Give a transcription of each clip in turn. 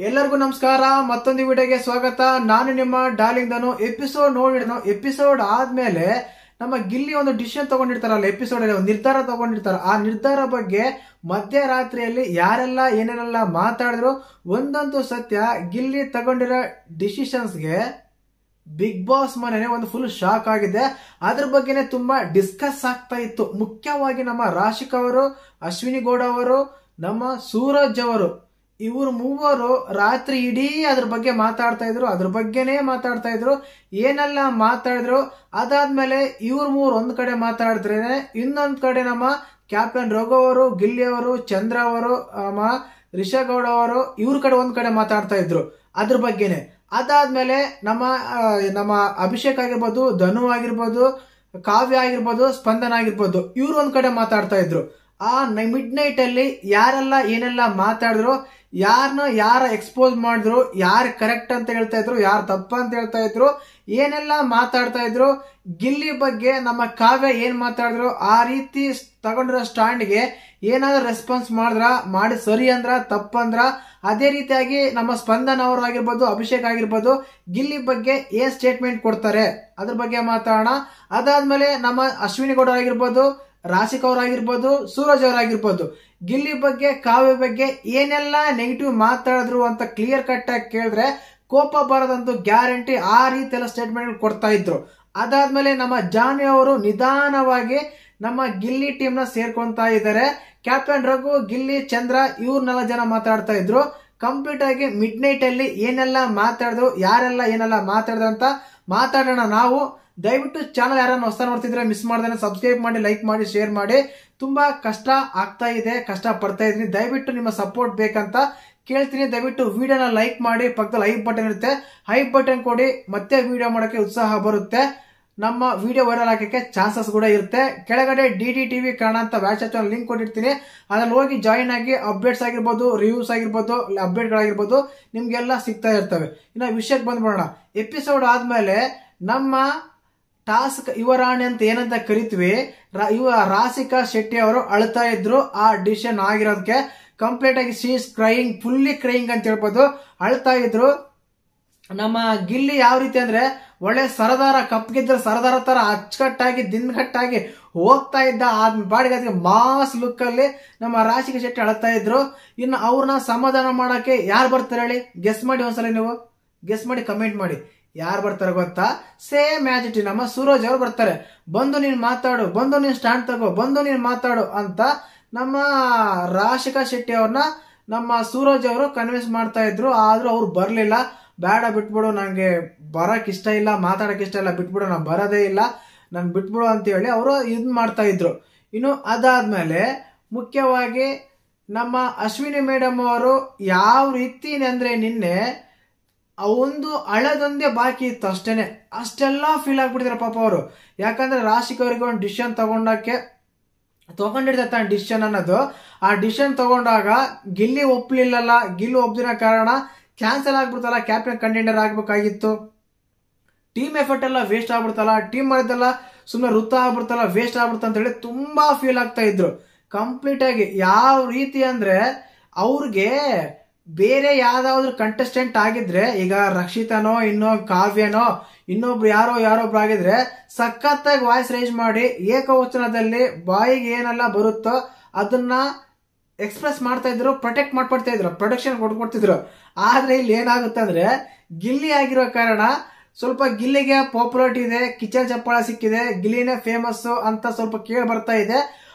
ಎಲ್ಲರಿಗೂ ನಮಸ್ಕಾರ. ಮತ್ತೊಂದು ವಿಡಿಯೋಗೆ ಸ್ವಾಗತ. ನಾನು ನಿಮ್ಮ ಡಾರ್ಲಿಂಗ್ ಧನು. ಎಪಿಸೋಡ್ ಆದ್ಮೇಲೆ ನಮ್ಮ ಗಿಲ್ಲಿ ಒಂದು ಡಿಸಿಷನ್ ತಗೊಂಡಿರ್ತಾರಲ್ಲ, ಎಪಿಸೋಡ್ ಅಲ್ಲಿ ಒಂದು ನಿರ್ಧಾರ ತಗೊಂಡಿರ್ತಾರ. ಆ ನಿರ್ಧಾರ ಬಗ್ಗೆ ಮಧ್ಯರಾತ್ರಿಯಲ್ಲಿ ಯಾರೆಲ್ಲ ಏನೇನೆಲ್ಲ ಮಾತಾಡಿದ್ರು ಒಂದಂತೂ ಸತ್ಯ, ಗಿಲ್ಲಿ ತಗೊಂಡಿರೋ ಡಿಸಿಷನ್ಸ್ಗೆ ಬಿಗ್ ಬಾಸ್ ಮನೆನೇ ಒಂದು ಫುಲ್ ಶಾಕ್ ಆಗಿದೆ. ಅದ್ರ ಬಗ್ಗೆನೆ ತುಂಬಾ ಡಿಸ್ಕಸ್ ಆಗ್ತಾ ಇತ್ತು. ಮುಖ್ಯವಾಗಿ ನಮ್ಮ ರಾಶಿಕ್ ಅವರು, ಅಶ್ವಿನಿ ಗೌಡ ಅವರು, ನಮ್ಮ ಸೂರಜ್ ಅವರು, ಇವರು ಮೂವರು ರಾತ್ರಿ ಇಡೀ ಅದ್ರ ಬಗ್ಗೆ ಮಾತಾಡ್ತಾ ಇದ್ರು. ಅದ್ರ ಬಗ್ಗೆನೇ ಮಾತಾಡ್ತಾ ಇದ್ರು. ಏನೆಲ್ಲ ಮಾತಾಡಿದ್ರು. ಅದಾದ್ಮೇಲೆ ಇವ್ರ ಮೂರು ಒಂದ್ ಕಡೆ ಮಾತಾಡಿದ್ರೆ, ಇನ್ನೊಂದ್ ಕಡೆ ನಮ್ಮ ಕ್ಯಾಪ್ಟನ್ ರಘು ಅವರು, ಗಿಲ್ಲಿ ಅವರು, ಚಂದ್ರ ಅವರು, ರಿಷಾ ಗೌಡ ಅವರು ಇವ್ರ ಕಡೆ ಒಂದ್ ಕಡೆ ಮಾತಾಡ್ತಾ ಇದ್ರು ಅದ್ರ ಬಗ್ಗೆನೆ. ಅದಾದ್ಮೇಲೆ ನಮ್ಮ ಅಭಿಷೇಕ್ ಆಗಿರ್ಬೋದು, ಧನು ಆಗಿರ್ಬೋದು, ಕಾವ್ಯ ಆಗಿರ್ಬೋದು, ಸ್ಪಂದನ ಆಗಿರ್ಬೋದು, ಇವ್ರು ಒಂದ್ ಕಡೆ ಮಾತಾಡ್ತಾ ಇದ್ರು. ಆ ಮಿಡ್ ನೈಟ್ ಅಲ್ಲಿ ಯಾರೆಲ್ಲ ಏನೆಲ್ಲ ಮಾತಾಡಿದ್ರು, ಯಾರ ಎಕ್ಸ್ಪೋಸ್ ಮಾಡಿದ್ರು, ಯಾರು ಕರೆಕ್ಟ್ ಅಂತ ಹೇಳ್ತಾ ಇದ್ರು, ಯಾರು ತಪ್ಪ ಅಂತ ಹೇಳ್ತಾ ಇದ್ರು, ಏನೆಲ್ಲ ಮಾತಾಡ್ತಾ ಇದ್ರು. ಗಿಲ್ಲಿ ಬಗ್ಗೆ ನಮ್ಮ ಕಾವ್ಯ ಏನ್ ಮಾತಾಡಿದ್ರು, ಆ ರೀತಿ ತಗೊಂಡಿರೋ ಸ್ಟ್ಯಾಂಡ್ಗೆ ಏನಾದ್ರೂ ರೆಸ್ಪಾನ್ಸ್ ಮಾಡಿ ಸರಿ ಅಂದ್ರ ತಪ್ಪಂದ್ರ, ಅದೇ ರೀತಿಯಾಗಿ ನಮ್ಮ ಸ್ಪಂದನ ಅವರು ಆಗಿರ್ಬೋದು, ಅಭಿಷೇಕ್ ಆಗಿರ್ಬೋದು, ಗಿಲ್ಲಿ ಬಗ್ಗೆ ಏನ್ ಸ್ಟೇಟ್ಮೆಂಟ್ ಕೊಡ್ತಾರೆ ಅದ್ರ ಬಗ್ಗೆ ಮಾತಾಡೋಣ. ಅದಾದ್ಮೇಲೆ ನಮ್ಮ ಅಶ್ವಿನಿ ಗೌಡ ಆಗಿರ್ಬೋದು, ರಾಶಿಕ್ ಅವರಾಗಿರ್ಬೋದು, ಸೂರಜ್ ಅವರಾಗಿರ್ಬೋದು, ಗಿಲ್ಲಿ ಬಗ್ಗೆ ಕಾವ್ಯ ಬಗ್ಗೆ ಏನೆಲ್ಲ ನೆಗೆಟಿವ್ ಮಾತಾಡಿದ್ರು ಅಂತ ಕ್ಲಿಯರ್ ಕಟ್ ಆಗಿ ಕೇಳಿದ್ರೆ ಕೋಪ ಬರೋದಂತೂ ಗ್ಯಾರಂಟಿ. ಆ ರೀತಿ ಎಲ್ಲ ಸ್ಟೇಟ್ಮೆಂಟ್ ಕೊಡ್ತಾ ಇದ್ರು. ಅದಾದ್ಮೇಲೆ ನಮ್ಮ ಜಾನಿ ಅವರು ನಿಧಾನವಾಗಿ ನಮ್ಮ ಗಿಲ್ಲಿ ಟೀಮ್ ನ ಸೇರ್ಕೊಂತಾ ಇದ್ದಾರೆ. ಕ್ಯಾಪ್ಟನ್ ರಘು, ಗಿಲ್ಲಿ, ಚಂದ್ರ ಇವ್ರನ್ನೆಲ್ಲ ಜನ ಮಾತಾಡ್ತಾ ಇದ್ರು. ಕಂಪ್ಲೀಟ್ ಆಗಿ ಮಿಡ್ ನೈಟ್ ಅಲ್ಲಿ ಏನೆಲ್ಲ ಮಾತಾಡಿದ್ರು, ಯಾರೆಲ್ಲ ಏನೆಲ್ಲ ಮಾತಾಡಿದ್ರು ಅಂತ ಮಾತಾಡೋಣ ನಾವು. ದಯವಿಟ್ಟು ಚಾನಲ್ ಯಾರನ್ನ ಹೊಸ ನೋಡ್ತಿದ್ರೆ ಮಿಸ್ ಮಾಡ್ದೇನೆ ಸಬ್ಸ್ಕ್ರೈಬ್ ಮಾಡಿ, ಲೈಕ್ ಮಾಡಿ, ಶೇರ್ ಮಾಡಿ. ತುಂಬಾ ಕಷ್ಟ ಆಗ್ತಾ ಇದೆ, ಕಷ್ಟ ಪಡ್ತಾ ಇದೀನಿ. ದಯವಿಟ್ಟು ನಿಮ್ಮ ಸಪೋರ್ಟ್ ಬೇಕಂತ ಕೇಳ್ತೀನಿ. ದಯವಿಟ್ಟು ವಿಡಿಯೋನ ಲೈಕ್ ಮಾಡಿ, ಪಕ್ಕದಲ್ಲಿ ಹೈಪ್ ಬಟನ್ ಇರುತ್ತೆ, ಹೈಪ್ ಬಟನ್ ಕೊಡಿ. ಮತ್ತೆ ವಿಡಿಯೋ ಮಾಡೋಕೆ ಉತ್ಸಾಹ ಬರುತ್ತೆ. ನಮ್ಮ ವಿಡಿಯೋ ವೈರಲ್ ಆಗಕ್ಕೆ ಚಾನ್ಸಸ್ ಕೂಡ ಇರುತ್ತೆ. ಕೆಳಗಡೆ DDTV ಕನ್ನಡ ಅಂತ ವಾಟ್ಸ್ಆಪ್ ಚಾನಲ್ ಲಿಂಕ್ ಕೊಟ್ಟಿರ್ತೀನಿ. ಅದ್ರಲ್ಲಿ ಹೋಗಿ ಜಾಯಿನ್ ಆಗಿ ಅಪ್ಡೇಟ್ಸ್ ಆಗಿರ್ಬೋದು, ರಿವ್ಯೂಸ್ ಆಗಿರ್ಬೋದು, ಅಪ್ಡೇಟ್ಗಳಾಗಿರ್ಬೋದು ನಿಮ್ಗೆಲ್ಲ ಸಿಗ್ತಾ ಇರ್ತವೆ. ಇನ್ನು ವಿಷಯಕ್ಕೆ ಬಂದ್ಬಿಡೋಣ. ಎಪಿಸೋಡ್ ಆದ್ಮೇಲೆ ನಮ್ಮ ಟಾಸ್ಕ್ ಯುವರಾಣಿ ಅಂತ ಏನಂತ ಕರಿತೀವಿ, ರಾಶಿಕಾ ಶೆಟ್ಟಿ ಅವರು ಅಳ್ತಾ ಇದ್ರು. ಆ ಡಿಸಿಷನ್ ಆಗಿರೋದಕ್ಕೆ ಕಂಪ್ಲೀಟ್ ಆಗಿ she is crying, fully crying ಅಂತ ಹೇಳ್ಬೋದು, ಅಳ್ತಾ ಇದ್ರು. ನಮ್ಮ ಗಿಲ್ಲಿ ಯಾವ ರೀತಿ ಅಂದ್ರೆ ಒಳ್ಳೆ ಸರದಾರ, ಕಪ್ಗಿದ್ರ ಸರದಾರ ತರ ಅಚ್ಚುಕಟ್ಟಾಗಿ ದಿನಗಟ್ಟಾಗಿ ಹೋಗ್ತಾ ಇದ್ದ. ಆ ಬಾಡಿಗೆ ಮಾಸ್ ಲುಕ್ ಅಲ್ಲಿ ನಮ್ಮ ರಾಶಿಕಾ ಶೆಟ್ಟಿ ಅಳ್ತಾ ಇದ್ರು. ಇನ್ನು ಅವ್ರನ್ನ ಸಮಾಧಾನ ಮಾಡಕ್ಕೆ ಯಾರು ಬರ್ತಾರೆ ಹೇಳಿ? ಗೆಸ್ ಮಾಡಿ, ಒಂದ್ಸಲ ನೀವು ಗೆಸ್ ಮಾಡಿ ಕಮೆಂಟ್ ಮಾಡಿ. ಯಾರು ಬರ್ತಾರೆ ಗೊತ್ತಾ? ಸೇಮ್ ಆಸ್ ಇಟ್ ನಮ್ಮ ಸೂರಜ್ ಅವರು ಬರ್ತಾರೆ. ಬಂದು ನೀನ್ ಮಾತಾಡು, ಬಂದು ನೀನ್ ಸ್ಟ್ಯಾಂಡ್ ತಗೋ, ಬಂದು ನೀನ್ ಮಾತಾಡು ಅಂತ ನಮ್ಮ ರಾಶಿಕಾ ಶೆಟ್ಟಿ ಅವ್ರನ್ನ ನಮ್ಮ ಸೂರಜ್ ಅವರು ಕನ್ವಿನ್ಸ್ ಮಾಡ್ತಾ ಇದ್ರು. ಆದ್ರೂ ಅವ್ರು ಬರ್ಲಿಲ್ಲ. ಬೇಡ ಬಿಟ್ಬಿಡು, ನಂಗೆ ಬರಕ್ ಇಷ್ಟ ಇಲ್ಲ, ಮಾತಾಡಕ್ ಇಷ್ಟ ಇಲ್ಲ, ಬಿಟ್ಬಿಡು, ನಾನ್ ಬರೋದೇ ಇಲ್ಲ, ನನ್ ಬಿಟ್ಬಿಡು ಅಂತ ಹೇಳಿ ಅವರು ಇದ್ ಮಾಡ್ತಾ ಇದ್ರು. ಇನ್ನು ಅದಾದ್ಮೇಲೆ ಮುಖ್ಯವಾಗಿ ನಮ್ಮ ಅಶ್ವಿನಿ ಮೇಡಮ್ ಅವರು ಯಾವ ರೀತಿ ಅಂದ್ರೆ ನಿನ್ನೆ ಒಂದು ಅಳದೊಂದೇ ಬಾಕಿ ಇತ್ತು ಅಷ್ಟೇನೆ. ಅಷ್ಟೆಲ್ಲ ಫೀಲ್ ಆಗ್ಬಿಟ್ಟಿದಾರೆ ಪಾಪ ಅವರು. ಯಾಕಂದ್ರೆ ರಾಶಿಕ್ ಅವರಿಗೆ ಒಂದು ಡಿಸಿಷನ್ ತಗೊಂಡಿರ್ತಾನೆ ಡಿಸಿಷನ್ ಅನ್ನೋದು. ಆ ಡಿಸಿಷನ್ ತಗೊಂಡಾಗ ಗಿಲ್ಲಿ ಒಪ್ಲಿಲ್ಲಲ್ಲ. ಗಿಲ್ಲಿ ಒಪ್ದಿರೋ ಕಾರಣ ಕ್ಯಾನ್ಸಲ್ ಆಗ್ಬಿಡ್ತಲ್ಲ, ಕ್ಯಾಪ್ಟನ್ ಕಂಟೆಂಡರ್ ಆಗ್ಬೇಕಾಗಿತ್ತು. ಟೀಮ್ ಎಫರ್ಟ್ ಎಲ್ಲ ವೇಸ್ಟ್ ಆಗ್ಬಿಡ್ತಲ್ಲ, ಟೀಮ್ ಮಾಡಿದ್ದೆಲ್ಲ ಸುಮ್ಮನೆ ವೃತ್ತ ಆಗ್ಬಿಡ್ತಲ್ಲ, ವೇಸ್ಟ್ ಆಗ್ಬಿಡ್ತ ಅಂತ ಹೇಳಿ ತುಂಬಾ ಫೀಲ್ ಆಗ್ತಾ ಇದ್ರು ಕಂಪ್ಲೀಟ್ ಆಗಿ. ಯಾವ ರೀತಿ ಅಂದ್ರೆ ಅವ್ರಿಗೆ ಬೇರೆ ಯಾವ್ದಾದ್ರು ಕಂಟೆಸ್ಟೆಂಟ್ ಆಗಿದ್ರೆ, ಈಗ ರಕ್ಷಿತನೋ ಇನ್ನೋ ಕಾವ್ಯನೋ ಇನ್ನೊಬ್ರು ಯಾರೊಬ್ರು ಆಗಿದ್ರೆ ಸಖತ್ತಾಗಿ ವಾಯ್ಸ್ ರೈಸ್ ಮಾಡಿ ಏಕವಚನದಲ್ಲಿ ಬಾಯಿಗೆ ಏನೆಲ್ಲ ಬರುತ್ತೋ ಅದನ್ನ ಎಕ್ಸ್ಪ್ರೆಸ್ ಮಾಡ್ತಾ ಇದ್ರು, ಪ್ರೊಟೆಕ್ಟ್ ಮಾಡ್ಕೊಡ್ತಾ ಇದ್ರು, ಪ್ರೊಟೆಕ್ಷನ್ ಕೊಡ್ಕೊಡ್ತಿದ್ರು. ಆದ್ರೆ ಇಲ್ಲಿ ಏನಾಗುತ್ತೆ ಅಂದ್ರೆ ಗಿಲ್ಲಿ ಆಗಿರೋ ಕಾರಣ ಸ್ವಲ್ಪ ಗಿಲ್ಲಿಗೆ ಪಾಪ್ಯುಲಾರಿಟಿ ಇದೆ, ಕಿಚನ್ ಚಪ್ಪಾಳ ಸಿಕ್ಕಿದೆ, ಗಿಲ್ಲಿನೇ ಫೇಮಸ್ ಅಂತ ಸ್ವಲ್ಪ ಕೇಳಿ ಬರ್ತಾ ಇದೆ.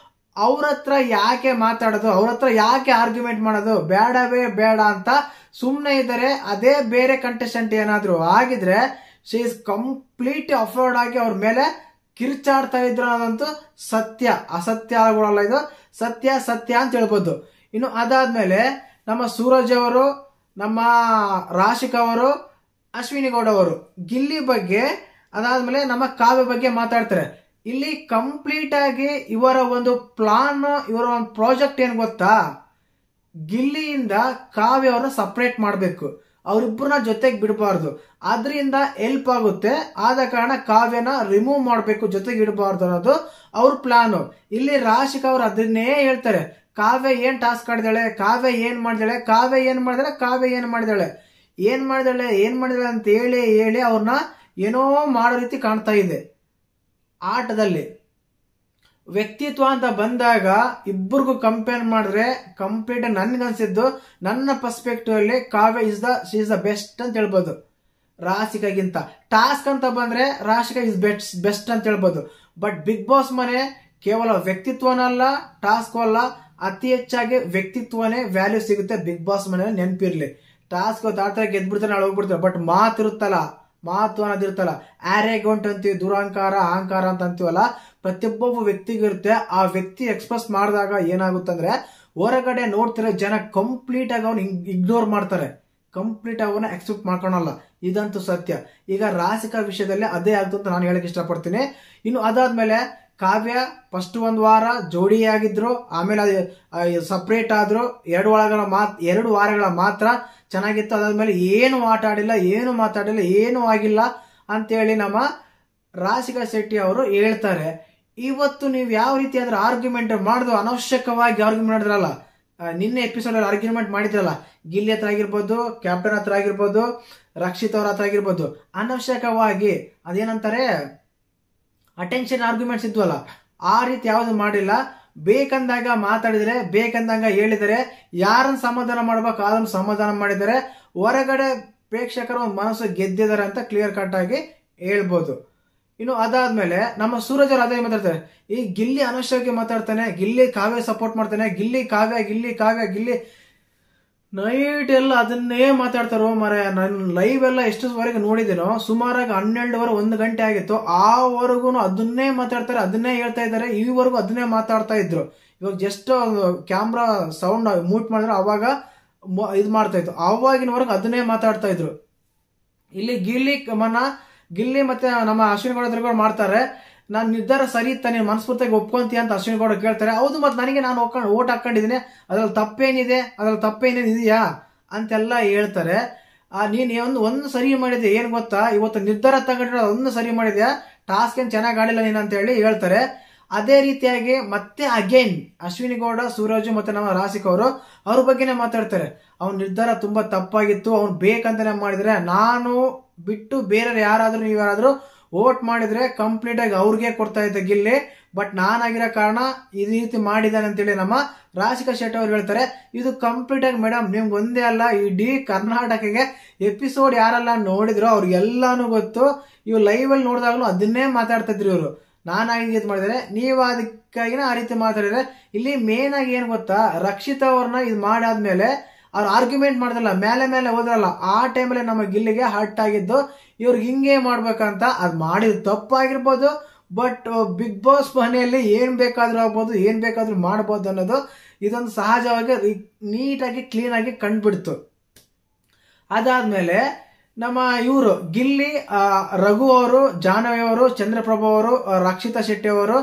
ಅವ್ರ ಹತ್ರ ಯಾಕೆ ಮಾತಾಡೋದು, ಅವ್ರ ಹತ್ರ ಯಾಕೆ ಆರ್ಗ್ಯುಮೆಂಟ್ ಮಾಡೋದು, ಬೇಡವೇ ಬೇಡ ಅಂತ ಸುಮ್ನೆ ಇದ್ದಾರೆ. ಅದೇ ಬೇರೆ ಕಂಟೆಸ್ಟೆಂಟ್ ಏನಾದ್ರು ಆಗಿದ್ರೆ ಶಿ ಇಸ್ ಕಂಪ್ಲೀಟ್ ಅಫೋರ್ಡ್ ಆಗಿ ಅವ್ರ ಮೇಲೆ ಕಿರ್ಚಾಡ್ತಾ ಇದ್ರು ಅನ್ನೋದಂತೂ ಸತ್ಯ. ಅಸತ್ಯ ಆಗೋಲ್ಲ, ಇದು ಸತ್ಯ ಅಂತ ಹೇಳ್ಬೋದು. ಇನ್ನು ಅದಾದ್ಮೇಲೆ ನಮ್ಮ ಸೂರಜ್ ಅವರು, ನಮ್ಮ ರಾಶಿಕ್ ಅವರು, ಅಶ್ವಿನಿ ಗೌಡ ಅವರು ಗಿಲ್ಲಿ ಬಗ್ಗೆ, ಅದಾದ್ಮೇಲೆ ನಮ್ಮ ಕಾವ್ಯ ಬಗ್ಗೆ ಮಾತಾಡ್ತಾರೆ. ಇಲ್ಲಿ ಕಂಪ್ಲೀಟ್ ಆಗಿ ಇವರ ಒಂದು ಪ್ಲಾನ್, ಇವರ ಒಂದು ಪ್ರಾಜೆಕ್ಟ್ ಏನ್ ಗೊತ್ತಾ? ಗಿಲ್ಲಿಯಿಂದ ಕಾವ್ಯ ಅವರನ್ನ ಸಪರೇಟ್ ಮಾಡಬೇಕು, ಅವರಿಬ್ಬರನ್ನ ಜೊತೆಗೆ ಬಿಡಬಾರ್ದು. ಅದರಿಂದ ಹೆಲ್ಪ್ ಆಗುತ್ತೆ. ಆದ ಕಾರಣ ಕಾವ್ಯನ ರಿಮೂವ್ ಮಾಡಬೇಕು, ಜೊತೆಗೆ ಇಡಬಾರ್ದು ಅನ್ನೋದು ಅವ್ರ ಪ್ಲಾನು. ಇಲ್ಲಿ ರಾಶಿಕ್ ಅವರು ಅದನ್ನೇ ಹೇಳ್ತಾರೆ, ಕಾವ್ಯ ಏನ್ ಟಾಸ್ಕ್ ಆಡಿದಾಳೆ, ಕಾವ್ಯ ಏನ್ ಮಾಡಿದಾಳೆ, ಕಾವ್ಯ ಏನ್ ಮಾಡಿದಾಳೆ, ಕಾವ್ಯ ಏನ್ ಮಾಡಿದಾಳೆ, ಏನ್ ಮಾಡಿದಾಳೆ ಅಂತ ಹೇಳಿ ಹೇಳಿ ಅವ್ರನ್ನ ಏನೋ ಮಾಡೋ ರೀತಿ ಕಾಣ್ತಾ ಇದೆ ಆಟದಲ್ಲಿ. ವ್ಯಕ್ತಿತ್ವ ಅಂತ ಬಂದಾಗ ಇಬ್ಬರಿಗೂ ಕಂಪೇರ್ ಮಾಡಿದ್ರೆ ಕಂಪ್ಲೀಟ್ ನನ್ಗನ್ಸಿದ್ದು, ನನ್ನ ಪರ್ಸ್ಪೆಕ್ಟಿವ್ ಅಲ್ಲಿ ಕಾವ್ಯ ಶಿ ಇಸ್ ದ ಬೆಸ್ಟ್ ಅಂತ ಹೇಳ್ಬೋದು ರಾಶಿಕಾಗಿಂತ. ಟಾಸ್ಕ್ ಅಂತ ಬಂದ್ರೆ ರಾಶಿಕಾ ಇಸ್ ಬೆಸ್ಟ್ ಅಂತ ಹೇಳ್ಬೋದು. ಬಟ್ ಬಿಗ್ ಬಾಸ್ ಮನೆ ಕೇವಲ ವ್ಯಕ್ತಿತ್ವನಲ್ಲ, ಟಾಸ್ಕ್ ಅಲ್ಲ, ಅತಿ ಹೆಚ್ಚಾಗಿ ವ್ಯಕ್ತಿತ್ವನೇ ವ್ಯಾಲ್ಯೂ ಸಿಗುತ್ತೆ ಬಿಗ್ ಬಾಸ್ ಮನೆ. ನೆನಪಿರ್ಲಿ, ಟಾಸ್ಕ್ ಆತರ ಗೆದ್ಬಿಡ್ತಾರೆ, ನಾಳೆ ಹೋಗ್ಬಿಡ್ತಾರೆ. ಬಟ್ ಮಾತಿರುತ್ತಲ್ಲ, ಮಾತು ಅನ್ನೋದಿರುತ್ತಲ್ಲ, ಆರೆಗೊಂಟ್ ಅಂತೀವಿ, ದುರಹಂಕಾರ ಅಹಂಕಾರ ಅಂತ ಅಂತೀವಲ್ಲ, ಪ್ರತಿಯೊಬ್ಬ ವ್ಯಕ್ತಿಗೂ ಇರುತ್ತೆ. ಆ ವ್ಯಕ್ತಿ ಎಕ್ಸ್ಪ್ರೆಸ್ ಮಾಡಿದಾಗ ಏನಾಗುತ್ತಂದ್ರೆ ಹೊರಗಡೆ ನೋಡ್ತಿರೋ ಜನ ಕಂಪ್ಲೀಟ್ ಆಗಿ ಅವ್ನು ಇಗ್ನೋರ್ ಮಾಡ್ತಾರೆ, ಕಂಪ್ಲೀಟ್ ಆಗಿ ಅವನ್ನ ಎಕ್ಸೆಪ್ಟ್ ಮಾಡ್ಕೊಳಲ್ಲ. ಇದಂತೂ ಸತ್ಯ. ಈಗ ರಾಶಿಕಾ ವಿಷಯದಲ್ಲಿ ಅದೇ ಆಗ್ತು ಅಂತ ನಾನು ಹೇಳಕ್ ಇಷ್ಟಪಡ್ತೀನಿ. ಇನ್ನು ಅದಾದ್ಮೇಲೆ ಕಾವ್ಯ ಫಸ್ಟ್ ಒಂದ್ ವಾರ ಜೋಡಿಯಾಗಿದ್ರು, ಆಮೇಲೆ ಸಪ್ರೇಟ್ ಆದ್ರು. 2 ವಾರಗಳ ಮಾತ್ರ ಚೆನ್ನಾಗಿತ್ತು. ಅದಾದ್ಮೇಲೆ ಏನು ಆಟ ಆಡಿಲ್ಲ, ಏನು ಮಾತಾಡಿಲ್ಲ, ಏನು ಆಗಿಲ್ಲ ಅಂತೇಳಿ ನಮ್ಮ ರಾಶಿಕಾ ಶೆಟ್ಟಿ ಅವರು ಹೇಳ್ತಾರೆ. ಇವತ್ತು ನೀವು ಯಾವ ರೀತಿ ಆದ್ರೆ ಆರ್ಗ್ಯುಮೆಂಟ್ ಮಾಡಿದ್ರು, ಅನವಶ್ಯಕವಾಗಿ ಆರ್ಗ್ಯುಮೆಂಟ್ ಮಾಡಿದ್ರಲ್ಲ, ನಿನ್ನೆ ಎಪಿಸೋಡ್ ಅಲ್ಲಿ ಆರ್ಗ್ಯುಮೆಂಟ್ ಮಾಡಿದ್ರಲ್ಲ, ಗಿಲ್ಲಿ ಹತ್ರ ಆಗಿರ್ಬೋದು, ಕ್ಯಾಪ್ಟನ್ ಹತ್ರ ಆಗಿರ್ಬೋದು, ರಕ್ಷಿತ್ ಅವ್ರ ಹತ್ರ ಆಗಿರ್ಬೋದು, ಅನವಶ್ಯಕವಾಗಿ ಅದೇನಂತಾರೆ ಅಟೆನ್ಷನ್ ಆರ್ಗ್ಯುಮೆಂಟ್ಸ್ ಇದ್ವಲ್ಲ, ಆ ರೀತಿ ಯಾವ್ದು ಮಾಡಿಲ್ಲ. ಬೇಕಂದಾಗ ಮಾತಾಡಿದ್ರೆ, ಬೇಕಂದಾಗ ಹೇಳಿದರೆ, ಯಾರನ್ನ ಸಮಾಧಾನ ಮಾಡ್ಬೇಕು ಅದನ್ನು ಸಮಾಧಾನ ಮಾಡಿದರೆ, ಹೊರಗಡೆ ಪ್ರೇಕ್ಷಕರ ಒಂದು ಮನಸ್ಸು ಗೆದ್ದಿದ್ದಾರೆ ಅಂತ ಕ್ಲಿಯರ್ ಕಟ್ ಆಗಿ ಹೇಳ್ಬೋದು. ಇನ್ನು ಅದಾದ್ಮೇಲೆ ನಮ್ಮ ಸೂರಜ್ ಅವರು ಅದೇ ಮಾತಾಡ್ತಾರೆ, ಈ ಗಿಲ್ಲಿ ಅನವಶ್ಯವಾಗಿ ಮಾತಾಡ್ತಾನೆ, ಗಿಲ್ಲಿ ಕಾವ್ಯ ಸಪೋರ್ಟ್ ಮಾಡ್ತಾನೆ, ಗಿಲ್ಲಿ ಕಾವ್ಯ ನೈಟ್ ಎಲ್ಲ ಅದನ್ನೇ ಮಾತಾಡ್ತಾರೋ ಮರ. ನಾನು ಲೈವ್ ಎಲ್ಲ ಎಷ್ಟುವರೆಗೆ ನೋಡಿದ್ದೀನೋ, ಸುಮಾರಾಗಿ 12 1 ಗಂಟೆ ಆಗಿತ್ತು. ಆವರೆಗೂ ಅದನ್ನೇ ಮಾತಾಡ್ತಾರೆ, ಅದನ್ನೇ ಹೇಳ್ತಾ ಇದ್ದಾರೆ. ಈವರೆಗೂ ಅದನ್ನೇ ಮಾತಾಡ್ತಾ ಇದ್ರು. ಇವಾಗ ಜಸ್ಟ್ ಕ್ಯಾಮ್ರಾ ಸೌಂಡ್ ಮೂಟ್ ಮಾಡಿದ್ರೆ ಅವಾಗ ಇದು ಮಾಡ್ತಾ ಇತ್ತು, ಅವಾಗಿನವರೆಗೂ ಅದನ್ನೇ ಮಾತಾಡ್ತಾ ಇದ್ರು. ಇಲ್ಲಿ ಗಿಲ್ಲಿ ಮತ್ತೆ ನಮ್ಮ ಅಶ್ವಿನಿ ಗೌಡ ಮಾಡ್ತಾರೆ, ನಾನು ನಿರ್ಧಾರ ಸರಿ ಇತ್ತ, ನೀನು ಮನಸ್ಫೂರ್ತಿಯಾಗಿ ಒಪ್ಕೊಂತೀಯ ಅಂತ ಅಶ್ವಿನಿ ಗೌಡ ಕೇಳ್ತಾರೆ. ಹೌದು, ಮತ್ತೆ ನನಗೆ ನಾನು ಓಟ್ ಹಾಕೊಂಡಿದ್ದೀನಿ, ಅದ್ರಲ್ಲಿ ತಪ್ಪೇನಿದೆಯಾ ಅಂತೆಲ್ಲ ಹೇಳ್ತಾರೆ. ನೀನ್ ಒಂದು ಸರಿ ಮಾಡಿದೆ, ಏನ್ ಗೊತ್ತಾ, ಇವತ್ತು ನಿರ್ಧಾರ ತಗೊಂಡಿರೋ ಒಂದು ಸರಿ ಮಾಡಿದ್ಯಾ, ಟಾಸ್ಕ್ ಏನ್ ಚೆನ್ನಾಗಿ ಆಡಿಲ್ಲ ನೀನ್ ಅಂತ ಹೇಳಿ ಹೇಳ್ತಾರೆ. ಅದೇ ರೀತಿಯಾಗಿ ಮತ್ತೆ ಅಗೇನ್ ಅಶ್ವಿನಿ ಗೌಡ, ಸೂರಜ್ ಮತ್ತೆ ನಮ್ಮ ರಾಶಿಕ್ ಅವರು ಅವ್ರ ಬಗ್ಗೆನೇ ಮಾತಾಡ್ತಾರೆ. ಅವ್ನ ನಿರ್ಧಾರ ತುಂಬಾ ತಪ್ಪಾಗಿತ್ತು, ಅವ್ನು ಬೇಕಂತಾನೆ ಮಾಡಿದ್ರೆ, ನಾನು ಬಿಟ್ಟು ಬೇರೆ ನೀವ್ಯಾರಾದ್ರೂ ವೋಟ್ ಮಾಡಿದ್ರೆ ಕಂಪ್ಲೀಟ್ ಆಗಿ ಅವ್ರಿಗೆ ಕೊಡ್ತಾ ಇದ್ದ ಗಿಲ್ಲಿ. ಬಟ್ ನಾನಾಗಿರೋ ಕಾರಣ ಈ ರೀತಿ ಮಾಡಿದ್ದಾನೆ ಅಂತೇಳಿ ನಮ್ಮ ರಾಶಿಕಾ ಶೆಟ್ಟಿ ಅವ್ರು ಹೇಳ್ತಾರೆ. ಇದು ಕಂಪ್ಲೀಟ್ ಆಗಿ ಮೇಡಮ್ ನಿಮ್ಗೆ ಒಂದೇ ಅಲ್ಲ, ಇಡೀ ಕರ್ನಾಟಕಕ್ಕೆ ಎಪಿಸೋಡ್ ಯಾರೆಲ್ಲ ನೋಡಿದ್ರು ಅವ್ರಿಗೆಲ್ಲಾನು ಗೊತ್ತು. ಇವ್ ಲೈವ್ ಅಲ್ಲಿ ನೋಡಿದಾಗ್ಲೂ ಅದನ್ನೇ ಮಾತಾಡ್ತಾ ಇದ್ರಿ ಇವರು. ನಾನಾಗಿ ಇದು ಮಾಡಿದ್ರೆ, ನೀವು ಅದಕ್ಕಾಗಿನ ಆ ರೀತಿ ಮಾತಾಡಿದ್ರೆ. ಇಲ್ಲಿ ಮೇನ್ ಆಗಿ ಏನ್ ಗೊತ್ತಾ, ರಕ್ಷಿತ್ ಅವ್ರನ್ನ ಇದು ಮಾಡಾದ್ಮೇಲೆ ಅವ್ರು ಆರ್ಗ್ಯುಮೆಂಟ್ ಮಾಡಿದ್ರಲ್ಲ, ಮೇಲೆ ಹೋದ್ರಲ್ಲ, ಆ ಟೈಮಲ್ಲಿ ನಮ್ಮ ಗಿಲ್ಲಿಗೆ ಹರ್ಟ್ ಆಗಿದ್ದು, ಇವ್ರಿಗೆ ಹಿಂಗೆ ಮಾಡ್ಬೇಕಂತ. ಅದ್ ಮಾಡಿದ್ ತಪ್ಪಾಗಿರ್ಬೋದು, ಬಟ್ ಬಿಗ್ ಬಾಸ್ ಮನೆಯಲ್ಲಿ ಏನ್ ಬೇಕಾದ್ರೂ ಆಗ್ಬೋದು, ಏನ್ ಬೇಕಾದ್ರೂ ಮಾಡ್ಬೋದು ಅನ್ನೋದು ಇದೊಂದು ಸಹಜವಾಗಿ ನೀಟಾಗಿ ಕ್ಲೀನ್ ಆಗಿ ಕಂಡುಬಿಡ್ತು. ಅದಾದ್ಮೇಲೆ ನಮ್ಮ ಇವರು ಗಿಲ್ಲಿ, ರಘು ಅವರು, ಜಾಹ್ನವಿ ಅವರು, ಚಂದ್ರಪ್ರಭಾ ಅವರು, ರಕ್ಷಿತಾ ಶೆಟ್ಟಿ ಅವರು,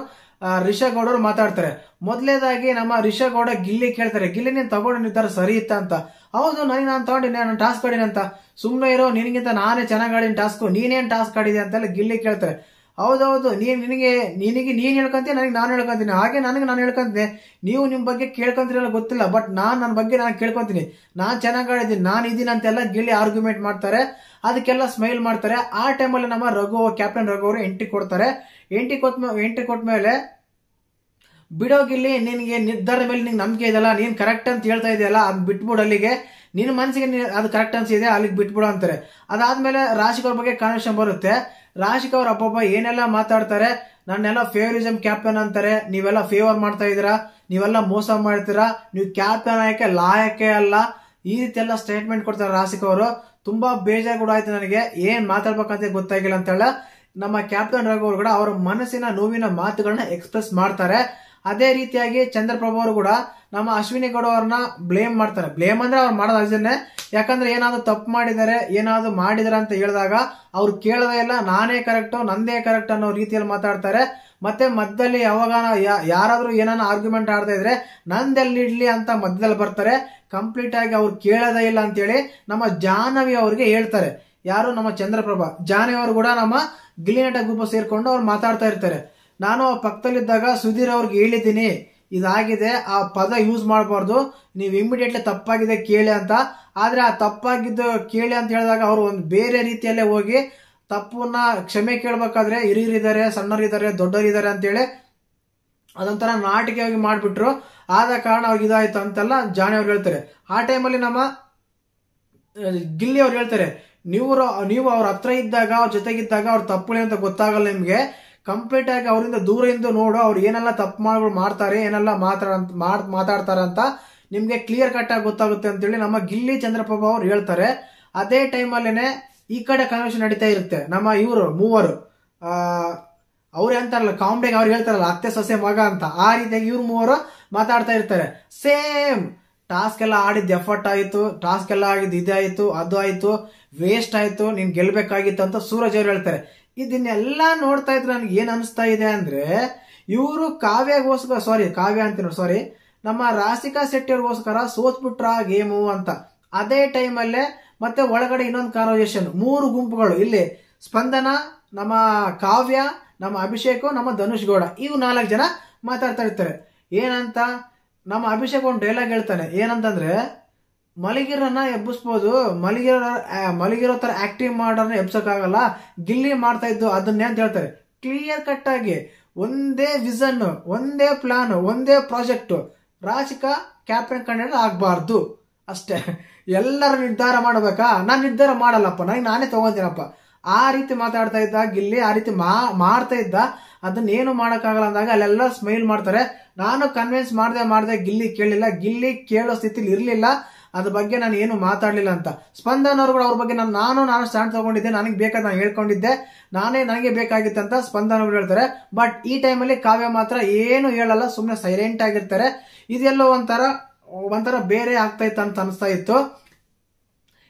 ರಿಷಾ ಗೌಡ ಅವರು ಮಾತಾಡ್ತಾರೆ. ಮೊದಲೇದಾಗಿ ನಮ್ಮ ರಿಷಾ ಗೌಡ ಗಿಲ್ಲಿ ಕೇಳ್ತಾರೆ, ಗಿಲ್ಲಿ ನೀನ್ ತಗೊಂಡು ನಿರ್ಧಾರ ಸರಿ ಇತ್ತ ಅಂತ. ಹೌದು, ನಾನು ತಗೊಂಡಿನಿ, ನಾನು ಟಾಸ್ಕ್ ಆಡಿನ ಅಂತ. ಸುಮ್ಮನೆ ಇರೋ, ನಿನಗಿಂತ ನಾನೇ ಚೆನ್ನಾಗಿ ಆಡಿನ ಟಾಸ್ಕ್, ನೀನೇನ್ ಟಾಸ್ಕ್ ಆಡಿದೆ ಅಂತೆಲ್ಲ ಗಿಲ್ಲಿ ಕೇಳ್ತಾರೆ. ಹೌದೌದು, ನೀನ್ ಹೇಳ್ಕೊಂತೀನಿ, ನನಗೆ ನಾನು ಹೇಳ್ಕೊಂತೀನಿ, ಹಾಗೆ ನಾನು ಹೇಳ್ಕೊಂತೀನಿ. ನೀವು ನಿಮ್ ಬಗ್ಗೆ ಕೇಳ್ಕೊಂತೀರಲ್ಲ ಗೊತ್ತಿಲ್ಲ, ಬಟ್ ನನ್ನ ಬಗ್ಗೆ ನಾನು ಕೇಳ್ಕೊಂತೀನಿ, ನಾನ್ ಚೆನ್ನಾಗಿ ಆಡಿದ್ದೀನಿ, ನಾನು ಇದೀನಿ ಅಂತೆಲ್ಲ ಗಿಲ್ಲಿ ಆರ್ಗ್ಯುಮೆಂಟ್ ಮಾಡ್ತಾರೆ. ಅದಕ್ಕೆಲ್ಲ ಸ್ಮೈಲ್ ಮಾಡ್ತಾರೆ. ಆ ಟೈಮಲ್ಲಿ ನಮ್ಮ ಕ್ಯಾಪ್ಟನ್ ರಘು ಅವರು ಎಂಟ್ರಿ ಕೊಡ್ತಾರೆ. ಎಂಟ್ರಿ ಕೊಟ್ಮೇಲೆ, ಬಿಡೋ ಗಿಲ್ಲಿ, ನಿನ್ಗೆ ನಿರ್ಧಾರದ ಮೇಲೆ ನಿಂಗೆ ನಂಬಿಕೆ ಇದೆಯಲ್ಲ, ನೀನ್ ಕರೆಕ್ಟ್ ಅಂತ ಹೇಳ್ತಾ ಇದೆಯಲ್ಲ, ಅದ್ ಬಿಟ್ಬಿಡು, ಅಲ್ಲಿಗೆ ನಿನ್ ಮನ್ಸಿಗೆ ಅದು ಕರೆಕ್ಟ್ ಅನ್ಸಿದೆ, ಅಲ್ಲಿಗೆ ಬಿಟ್ಬಿಡು ಅಂತಾರೆ. ಅದಾದ್ಮೇಲೆ ರಾಶಿಕ್ ಅವ್ರ ಬಗ್ಗೆ ಕಾನ್ವರ್ಸೇಷನ್ ಬರುತ್ತೆ. ರಾಶಿಕ್ ಅವ್ರ ಅಪ್ಪಪ್ಪ ಏನೆಲ್ಲ ಮಾತಾಡ್ತಾರೆ, ನನ್ನೆಲ್ಲ ಫೇವರಿಸಮ್ ಕ್ಯಾಪ್ಟನ್ ಅಂತಾರೆ, ನೀವೆಲ್ಲ ಫೇವರ್ ಮಾಡ್ತಾ ಇದೀರಾ, ನೀವೆಲ್ಲ ಮೋಸ ಮಾಡ್ತೀರಾ, ನೀವು ಕ್ಯಾಪ್ಟನ್ ಆಯಕ್ಕೆ ಲಾಯಕ್ಕೆ ಅಲ್ಲ, ಈ ರೀತಿ ಎಲ್ಲ ಸ್ಟೇಟ್ಮೆಂಟ್ ಕೊಡ್ತಾರೆ ರಾಶಿಕ್ ಅವರು. ತುಂಬಾ ಬೇಜಾರು ಕೂಡ ಆಯ್ತು ನನಗೆ, ಏನ್ ಮಾತಾಡ್ಬೇಕಂತ ಗೊತ್ತಾಗಿಲ್ಲ ಅಂತ ಹೇಳ ನಮ್ಮ ಕ್ಯಾಪ್ಟನ್ ರಘು ಅವರು ಕೂಡ ಅವರ ಮನಸ್ಸಿನ ನೋವಿನ ಮಾತುಗಳನ್ನ ಎಕ್ಸ್ಪ್ರೆಸ್ ಮಾಡ್ತಾರೆ. ಅದೇ ರೀತಿಯಾಗಿ ಚಂದ್ರಪ್ರಭಾ ಅವರು ಕೂಡ ನಮ್ಮ ಅಶ್ವಿನಿ ಗೌಡ ಅವ್ರನ್ನ ಬ್ಲೇಮ್ ಮಾಡ್ತಾರೆ. ಬ್ಲೇಮ್ ಅಂದ್ರೆ ಅವ್ರು ಮಾಡೋದು ಅದನ್ನೇ, ಯಾಕಂದ್ರೆ ಏನಾದ್ರು ತಪ್ಪು ಮಾಡಿದಾರೆ, ಏನಾದ್ರು ಮಾಡಿದಾರೆ ಅಂತ ಹೇಳಿದಾಗ ಅವ್ರು ಕೇಳೋದೇ ಇಲ್ಲ, ನಾನೇ ಕರೆಕ್ಟ್, ನಂದೇ ಕರೆಕ್ಟ್ ಅನ್ನೋ ರೀತಿಯಲ್ಲಿ ಮಾತಾಡ್ತಾರೆ. ಮತ್ತೆ ಮಧ್ಯದಲ್ಲಿ ಯಾವಾಗ ಯಾರಾದ್ರೂ ಏನಾನ ಆರ್ಗ್ಯುಮೆಂಟ್ ಆಡ್ತಾ ಇದ್ರೆ ನಂದೆಲ್ಲಿ ಇಡ್ಲಿ ಅಂತ ಮಧ್ಯದಲ್ಲಿ ಬರ್ತಾರೆ. ಕಂಪ್ಲೀಟ್ ಆಗಿ ಅವ್ರು ಕೇಳೋದೇ ಇಲ್ಲ ಅಂತೇಳಿ ನಮ್ಮ ಜಾಹ್ನವಿ ಅವ್ರಿಗೆ ಹೇಳ್ತಾರೆ. ಯಾರು? ನಮ್ಮ ಚಂದ್ರಪ್ರಭಾ. ಜಾಹ್ನವಿ ಅವರು ಕೂಡ ನಮ್ಮ ಗಿಲ್ಲಿ ನಟ ಗ್ರೂಪ್ ಸೇರ್ಕೊಂಡು ಅವ್ರು ಮಾತಾಡ್ತಾ ಇರ್ತಾರೆ. ನಾನು ಪಕ್ಕದಲ್ಲಿದ್ದಾಗ ಸುಧೀರ್ ಅವ್ರಿಗೆ ಹೇಳಿದ್ದೀನಿ, ಇದಾಗಿದೆ, ಆ ಪದ ಯೂಸ್ ಮಾಡಬಾರ್ದು, ನೀವು ಇಮಿಡಿಯೇಟ್ಲಿ ತಪ್ಪಾಗಿದೆ ಕೇಳಿ ಅಂತ. ಆದ್ರೆ ಆ ತಪ್ಪಾಗಿದ್ದು ಕೇಳಿ ಅಂತ ಹೇಳಿದಾಗ ಅವರು ಒಂದು ಬೇರೆ ರೀತಿಯಲ್ಲೇ ಹೋಗಿ ತಪ್ಪನ್ನ ಕ್ಷಮೆ ಕೇಳ್ಬೇಕಾದ್ರೆ ಹಿರಿಯರಿದ್ದಾರೆ, ಸಣ್ಣರಿದ್ದಾರೆ, ದೊಡ್ಡರಿದ್ದಾರೆ ಅಂತೇಳಿ ಅದೊಂಥರ ನಾಟಕವಾಗಿ ಮಾಡ್ಬಿಟ್ರು. ಆದ ಕಾರಣ ಅವ್ರಿಗೆ ಇದಾಯ್ತು ಅಂತೆಲ್ಲ ಜಾನಿ ಅವ್ರು ಹೇಳ್ತಾರೆ. ಆ ಟೈಮಲ್ಲಿ ನಮ್ಮ ಗಿಲ್ಲಿ ಅವ್ರು ಹೇಳ್ತಾರೆ, ನೀವು ಅವ್ರ ಹತ್ರ ಇದ್ದಾಗ, ಅವ್ರ ಜೊತೆಗಿದ್ದಾಗ ಅವ್ರ ತಪ್ಪುಳಿ ಅಂತ ಗೊತ್ತಾಗಲ್ಲ ನಿಮ್ಗೆ, ಕಂಪ್ಲೀಟ್ ಆಗಿ ಅವರಿಂದ ದೂರದಿಂದ ನೋಡು, ಅವ್ರು ಏನೆಲ್ಲ ತಪ್ಪು ಮಾಡ್ತಾರೆ, ಏನೆಲ್ಲ ಮಾತಾಡ್ತಾರೆ ಅಂತ ನಿಮ್ಗೆ ಕ್ಲಿಯರ್ ಕಟ್ ಆಗಿ ಗೊತ್ತಾಗುತ್ತೆ ಅಂತೇಳಿ ನಮ್ಮ ಗಿಲ್ಲಿ ಚಂದ್ರಪ್ರಭು ಅವ್ರು ಹೇಳ್ತಾರೆ. ಅದೇ ಟೈಮಲ್ಲೇನೆ ಈ ಕಡೆ ಕನ್ವೆನ್ಷನ್ ನಡೀತಾ ಇರುತ್ತೆ. ನಮ್ಮ ಇವರು ಮೂವರು ಅವ್ರು ಅಂತಾರಲ್ಲ ಕಾಮಿಡಿಗೆ ಅವ್ರು ಹೇಳ್ತಾರಲ್ಲ ಅತ್ತೆ ಸೊಸೆ ಮಗ ಅಂತ, ಆ ರೀತಿಯಾಗಿ ಇವ್ರು ಮೂವರು ಮಾತಾಡ್ತಾ ಇರ್ತಾರೆ. ಸೇಮ್ ಟಾಸ್ಕ್ ಎಲ್ಲ ಆಡಿದ್ದು ಎಫರ್ಟ್ ಆಯಿತು, ಟಾಸ್ಕ್ ಎಲ್ಲ ಆಗಿದ್ದು ಇದಾಯಿತು, ಅದು ಆಯ್ತು, ವೇಸ್ಟ್ ಆಯ್ತು, ನೀನ್ ಗೆಲ್ಬೇಕಾಗಿತ್ತು ಅಂತ ಸೂರಜ್ ಅವ್ರು ಹೇಳ್ತಾರೆ. ಇದನ್ನೆಲ್ಲ ನೋಡ್ತಾ ಇದ್ರೆ ನನ್ಗೆ ಏನ್ ಅನಿಸ್ತಾ ಇದೆ ಅಂದ್ರೆ, ಇವರು ಕಾವ್ಯ ನಮ್ಮ ರಾಶಿಕಾ ಶೆಟ್ಟಿ ಅವ್ರಿಗೋಸ್ಕರ ಸೋತ್ಬಿಟ್ರ ಗೇಮು ಅಂತ. ಅದೇ ಟೈಮಲ್ಲೇ ಮತ್ತೆ ಒಳಗಡೆ ಇನ್ನೊಂದು ಕಾನ್ವರ್ಸೇಷನ್, 3 ಗುಂಪುಗಳು ಇಲ್ಲಿ, ಸ್ಪಂದನ, ನಮ್ಮ ಕಾವ್ಯ, ನಮ್ಮ ಅಭಿಷೇಕ್, ನಮ್ಮ ಧನುಷ್ ಗೌಡ, ಇವು 4 ಜನ ಮಾತಾಡ್ತಾ ಇರ್ತಾರೆ. ಏನಂತ ನಮ್ಮ ಅಭಿಷೇಕ್ ಒಂದು ಡೈಲಾಗ್ ಹೇಳ್ತಾನೆ, ಏನಂತಂದ್ರೆ ಮಲಗಿರನ್ನ ಎಬ್ಬಿಸ್ಬೋದು, ಮಲಗಿರೋ ತರ ಆಕ್ಟಿಂಗ್ ಮಾಡೋರ್ನ ಎಬ್ಸಕ್ಕಾಗಲ್ಲ, ಗಿಲ್ಲಿ ಮಾಡ್ತಾ ಇದ್ದು ಅದನ್ನೇ ಅಂತ ಹೇಳ್ತಾರೆ. ಕ್ಲಿಯರ್ ಕಟ್ ಆಗಿ ಒಂದೇ ವಿಷನ್, ಒಂದೇ ಪ್ಲಾನ್, ಒಂದೇ ಪ್ರಾಜೆಕ್ಟ್, ರಾಶಿಕಾ ಕ್ಯಾಪ್ಟನ್ ಕಂಡ ಆಗ್ಬಾರ್ದು ಅಷ್ಟೇ. ಎಲ್ಲರೂ ನಿರ್ಧಾರ ಮಾಡಬೇಕಾ, ನಾನ್ ನಿರ್ಧಾರ ಮಾಡಲ್ಲಪ್ಪ, ನಾನೇ ತಗೊಂತೀನಪ್ಪ, ಆ ರೀತಿ ಮಾತಾಡ್ತಾ ಇದ್ದ ಗಿಲ್ಲಿ, ಆ ರೀತಿ ಮಾಡ್ತಾ ಇದ್ದ. ಅದನ್ನೇನು ಮಾಡಕ್ಕಾಗಲ್ಲ ಅಂದಾಗ ಅಲ್ಲೆಲ್ಲ ಸ್ಮೈಲ್ ಮಾಡ್ತಾರೆ. ನಾನು ಕನ್ವಿನ್ಸ್ ಮಾಡ್ದೆ ಗಿಲ್ಲಿ ಕೇಳಿಲ್ಲ, ಗಿಲ್ಲಿ ಕೇಳೋ ಸ್ಥಿತಿಲಿ ಇರ್ಲಿಲ್ಲ, ಅದ್ರ ಬಗ್ಗೆ ನಾನು ಏನು ಮಾತಾಡ್ಲಿಲ್ಲ ಅಂತ. ಸ್ಪಂದನ್ ಅವರು ಕೂಡ ಅವ್ರ ಬಗ್ಗೆ ನಾನು ಸ್ಟ್ಯಾಂಡ್ ತಗೊಂಡಿದ್ದೆ, ನನಗೆ ಬೇಕಾದ ನಾನು ಹೇಳ್ಕೊಂಡಿದ್ದೆ, ನನಗೆ ಬೇಕಾಗಿತ್ತಂತ ಸ್ಪಂದನ್ ಅವರು ಹೇಳ್ತಾರೆ. ಬಟ್ ಈ ಟೈಮಲ್ಲಿ ಕಾವ್ಯ ಮಾತ್ರ ಏನು ಹೇಳಲ್ಲ, ಸುಮ್ಮನೆ ಸೈಲೆಂಟ್ ಆಗಿರ್ತಾರೆ. ಇದೆಲ್ಲೋ ಒಂಥರ ಬೇರೆ ಆಗ್ತಾ ಇತ್ತು ಅಂತ ಅನಿಸ್ತಾ ಇತ್ತು.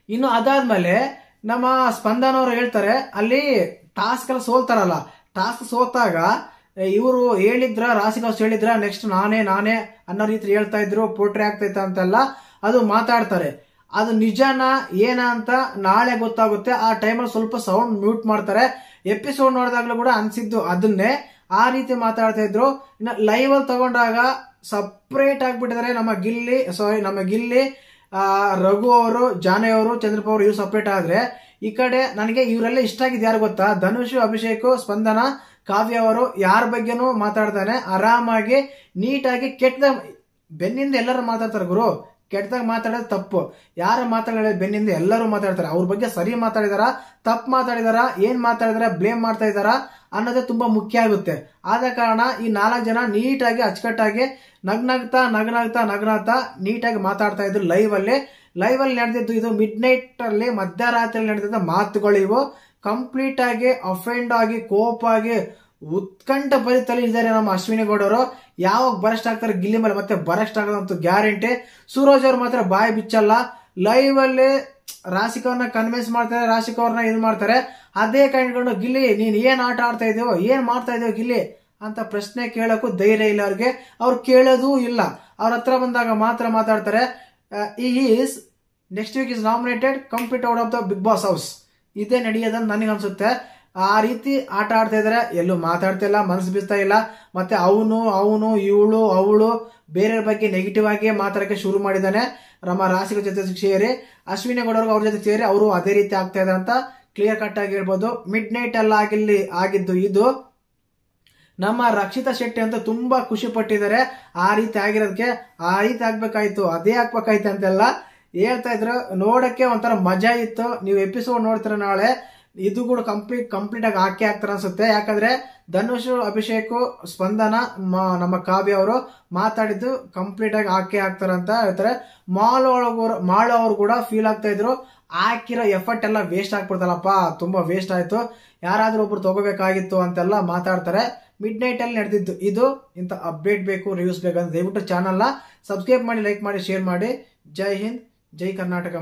ಇನ್ನು ಅದಾದ್ಮೇಲೆ ನಮ್ಮ ಸ್ಪಂದನ್ ಅವರು ಹೇಳ್ತಾರೆ, ಅಲ್ಲಿ ಟಾಸ್ಕ್ ಎಲ್ಲ ಸೋಲ್ತಾರಲ್ಲ, ಟಾಸ್ಕ್ ಸೋತಾಗ ಇವರು ಹೇಳಿದ್ರ, ರಾಶಿಕಾ ಹೇಳಿದ್ರ ನೆಕ್ಸ್ಟ್ ನಾನೇ ಅನ್ನೋ ರೀತಿ ಹೇಳ್ತಾ ಇದ್ರು, ಪೋಟ್ರಿ ಆಗ್ತೈತ ಅಂತೆಲ್ಲ ಅದು ಮಾತಾಡ್ತಾರೆ. ಅದು ನಿಜಾನ ಏನ ಅಂತ ನಾಳೆ ಗೊತ್ತಾಗುತ್ತೆ. ಆ ಟೈಮಲ್ಲಿ ಸ್ವಲ್ಪ ಸೌಂಡ್ ಮ್ಯೂಟ್ ಮಾಡ್ತಾರೆ. ಎಪಿಸೋಡ್ ನೋಡಿದಾಗ್ಲೂ ಕೂಡ ಅನ್ಸಿದ್ದು ಅದನ್ನೇ, ಆ ರೀತಿ ಮಾತಾಡ್ತಾ ಇದ್ರು. ಇನ್ನು ಲೈವ್ ಅಲ್ಲಿ ತಗೊಂಡಾಗ ಸಪ್ರೇಟ್ ಆಗ್ಬಿಟ್ಟಿದ್ದಾರೆ. ನಮ್ಮ ಗಿಲ್ಲಿ, ರಘು ಅವರು, ಜಾನಿ ಅವರು, ಚಂದ್ರಪ್ಪ ಅವರು, ಇವ್ರು ಸಪ್ರೇಟ್ ಆದ್ರೆ, ಈ ಕಡೆ ನನಗೆ ಇವರೆಲ್ಲ ಇಷ್ಟ ಆಗಿದ್ದು ಯಾರು ಗೊತ್ತಾ, ಧನುಷ್, ಅಭಿಷೇಕ್, ಸ್ಪಂದನ, ಕಾವ್ಯ ಅವರು ಯಾರ ಬಗ್ಗೆನೂ ಮಾತಾಡ್ತಾನೆ ಆರಾಮಾಗಿ ನೀಟಾಗಿ. ಕೆಟ್ಟದಾಗ ಬೆನ್ನಿಂದ ಎಲ್ಲರೂ ಮಾತಾಡ್ತಾರೆ ಗುರು, ಕೆಟ್ಟದಾಗ ಮಾತಾಡೋದು ತಪ್ಪು. ಯಾರು ಮಾತಾಡೋದು ಬೆನ್ನಿಂದ ಎಲ್ಲರೂ ಮಾತಾಡ್ತಾರೆ. ಅವ್ರ ಬಗ್ಗೆ ಸರಿ ಮಾತಾಡಿದಾರ, ತಪ್ಪು ಮಾತಾಡಿದಾರ, ಏನ್ ಮಾತಾಡಿದಾರ, ಬ್ಲೇಮ್ ಮಾಡ್ತಾ ಇದಾರ ಅನ್ನೋದೇ ತುಂಬಾ ಮುಖ್ಯ ಆಗುತ್ತೆ. ಆದ ಕಾರಣ ಈ 4 ಜನ ನೀಟಾಗಿ ಅಚ್ಚುಕಟ್ಟಾಗಿ ನಗ್ನಾಗ್ತಾ ನೀಟಾಗಿ ಮಾತಾಡ್ತಾ ಇದ್ರು ಲೈವ್ ಅಲ್ಲಿ ನಡೆದಿದ್ದು. ಇದು ಮಿಡ್ ಅಲ್ಲಿ ಮಧ್ಯರಾತ್ರಿ ನಡೆದಿದ್ದ ಮಾತುಗಳು ಇವು. ಕಂಪ್ಲೀಟ್ ಆಗಿ ಅಫೆಂಡ್ ಆಗಿ, ಕೋಪ್ ಆಗಿ, ಉತ್ಕಂಠ ಭರಿತಲ್ಲಿ ಇದ್ದಾರೆ ನಮ್ಮ ಅಶ್ವಿನಿ ಗೌಡ ಅವರು. ಯಾವಾಗ ಬರಸ್ಟ್ ಆಗ್ತಾರೆ ಗಿಲ್ಲಿ ಮೇಲೆ ಮತ್ತೆ ಬರಸ್ಟ್ ಆಗೋದಂತೂ ಗ್ಯಾರಂಟಿ. ಸೂರಜ್ ಅವ್ರು ಮಾತ್ರ ಬಾಯಿ ಬಿಚ್ಚಲ್ಲ. ಲೈವ್ ಅಲ್ಲಿ ರಾಶಿಕಾ ಕನ್ವಿನ್ಸ್ ಮಾಡ್ತಾರೆ, ರಾಶಿಕಾ ಅವ್ರನ್ನ ಇದು ಮಾಡ್ತಾರೆ. ಅದೇ ಕಂಡ್ಕೊಂಡು ಗಿಲ್ಲಿ ನೀನ್ ಏನ್ ಆಟ ಆಡ್ತಾ ಇದೀಯೋ, ಏನ್ ಮಾಡ್ತಾ ಇದೀಯೋ ಗಿಲ್ಲಿ ಅಂತ ಪ್ರಶ್ನೆ ಕೇಳಕ್ಕೂ ಧೈರ್ಯ ಇಲ್ಲ ಅವ್ರಿಗೆ. ಅವ್ರು ಕೇಳೋದೂ ಇಲ್ಲ. ಅವ್ರ ಹತ್ರ ಬಂದಾಗ ಮಾತ್ರ ಮಾತಾಡ್ತಾರೆ. Is next week is nominated complete out of the Bigg Boss house. ಇದೇ ನಡೆಯೋದಂತ ನನಗೆ ಅನ್ಸುತ್ತೆ. ಆ ರೀತಿ ಆಟ ಆಡ್ತಾ ಇದಾರೆ, ಎಲ್ಲೂ ಮಾತಾಡ್ತಾ ಇಲ್ಲ, ಮನಸ್ಸು ಬಿಸ್ತಾ ಇಲ್ಲ. ಮತ್ತೆ ಅವನು ಇವಳು ಅವಳು ಬೇರೆ ಬಗ್ಗೆ ನೆಗೆಟಿವ್ ಆಗಿ ಮಾತಾಡಕ್ಕೆ ಶುರು ಮಾಡಿದ್ದಾನೆ. ನಮ್ಮ ರಾಶಿಕಾ ಜೊತೆ ಸೇರಿ ಅಶ್ವಿನಿ ಗೌಡರ್ಗೂ ಅವ್ರ ಜೊತೆ ಸೇರಿ ಅವರು ಅದೇ ರೀತಿ ಆಗ್ತಾ ಇದೆ ಅಂತ ಕ್ಲಿಯರ್ ಕಟ್ ಆಗಿ ಹೇಳ್ಬೋದು. ಮಿಡ್ ನೈಟ್ ಅಲ್ಲಿ ಆಗಿದ್ದು ಇದು. ನಮ್ಮ ರಕ್ಷಿತಾ ಶೆಟ್ಟಿ ಅಂತ ತುಂಬಾ ಖುಷಿ ಪಟ್ಟಿದ್ದಾರೆ ಆ ರೀತಿ ಆಗಿರೋದಕ್ಕೆ. ಆ ರೀತಿ ಆಗ್ಬೇಕಾಯ್ತು, ಅದೇ ಆಗ್ಬೇಕಾಯ್ತು ಅಂತೆಲ್ಲ ಹೇಳ್ತಾ ಇದ್ರು. ನೋಡಕ್ಕೆ ಒಂಥರ ಮಜಾ ಇತ್ತು. ನೀವು ಎಪಿಸೋಡ್ ನೋಡ್ತೀರ ನಾಳೆ, ಇದು ಕೂಡ ಕಂಪ್ಲೀಟ್ ಆಗಿ ಹಾಕ್ತಾರ ಅನ್ಸುತ್ತೆ. ಯಾಕಂದ್ರೆ ಧನುಷ್, ಅಭಿಷೇಕ್, ಸ್ಪಂದನ, ನಮ್ಮ ಕಾವ್ಯ ಅವರು ಮಾತಾಡಿದ್ದು ಕಂಪ್ಲೀಟ್ ಆಗಿ ಹಾಕ್ತಾರ ಅಂತ ಹೇಳ್ತಾರೆ. ಮಾಳು ಅವರು ಕೂಡ ಫೀಲ್ ಆಗ್ತಾ ಇದ್ರು, ಹಾಕಿರೋ ಎಫರ್ಟ್ ಎಲ್ಲ ವೇಸ್ಟ್ ಆಗ್ಬಿಡ್ತಲ್ಲಪ್ಪ, ತುಂಬಾ ವೇಸ್ಟ್ ಆಯ್ತು, ಯಾರಾದ್ರೂ ಒಬ್ರು ತಗೋಬೇಕಾಗಿತ್ತು ಅಂತೆಲ್ಲ ಮಾತಾಡ್ತಾರೆ. ಮಿಡ್ ನೈಟ್ ಅಲ್ಲಿ ನಡೆದಿದ್ದು ಇದು. ಇಂಥ ಅಪ್ಡೇಟ್ ಬೇಕು, ರಿವ್ಯೂಸ್ ಬೇಕಂತ ದಯವಿಟ್ಟು ಚಾನಲ್ನ ಸಬ್ಸ್ಕ್ರೈಬ್ ಮಾಡಿ, ಲೈಕ್ ಮಾಡಿ, ಶೇರ್ ಮಾಡಿ. ಜೈ ಹಿಂದ್, ಜೈ ಕರ್ನಾಟಕ.